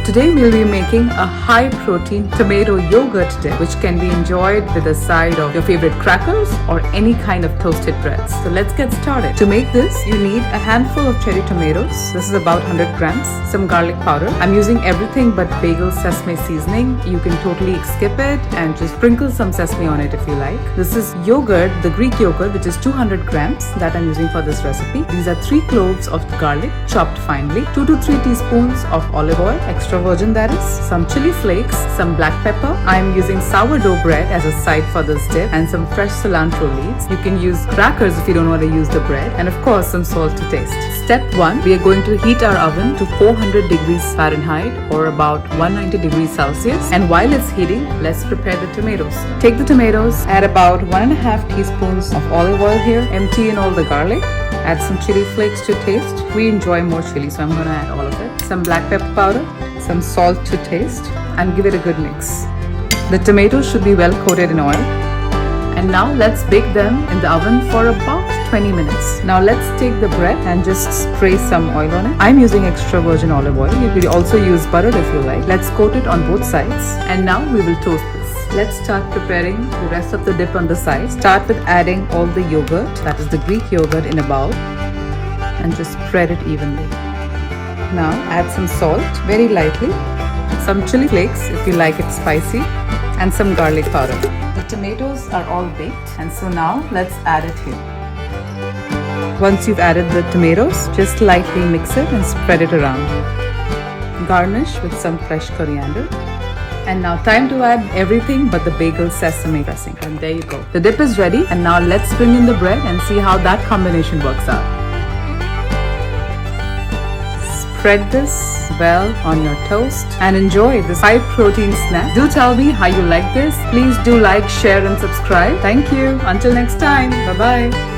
Today we'll be making a high protein tomato yogurt dip which can be enjoyed with a side of your favorite crackers or any kind of toasted breads. So let's get started. To make this, you need a handful of cherry tomatoes. This is about 100 grams. Some garlic powder. I'm using everything but bagel sesame seasoning. You can totally skip it and just sprinkle some sesame on it if you like. This is yogurt, the Greek yogurt, which is 200 grams that I'm using for this recipe. These are 3 cloves of garlic chopped finely, 2 to 3 teaspoons of olive oil, extra virgin that is, some chili flakes, some black pepper. I'm using sourdough bread as a side for this dip and some fresh cilantro leaves. You can use crackers if you don't want to use the bread, and of course some salt to taste. Step 1, we are going to heat our oven to 400 degrees Fahrenheit or about 190 degrees Celsius, and while it's heating, let's prepare the tomatoes. Take the tomatoes, add about 1.5 teaspoons of olive oil here, empty in all the garlic, add some chili flakes to taste. We enjoy more chili, so I'm going to add all of it. Some black pepper powder, some salt to taste, and give it a good mix. The tomatoes should be well coated in oil. And now let's bake them in the oven for about 20 minutes. Now let's take the bread and just spray some oil on it. I'm using extra virgin olive oil. You could also use butter if you like. Let's coat it on both sides. And now we will toast this. Let's start preparing the rest of the dip on the side. Start with adding all the yogurt, that is the Greek yogurt, in a bowl and just spread it evenly. Now add some salt very lightly, some chili flakes if you like it spicy, and some garlic powder. The tomatoes are all baked, and so now let's add it here. Once you've added the tomatoes, just lightly mix it and spread it around. Garnish with some fresh coriander. And now time to add everything but the bagel sesame dressing. And there you go. The dip is ready, and now let's bring in the bread and see how that combination works out. Spread this well on your toast and enjoy this high protein snack. Do tell me how you like this. Please do like, share and subscribe. Thank you. Until next time. Bye bye.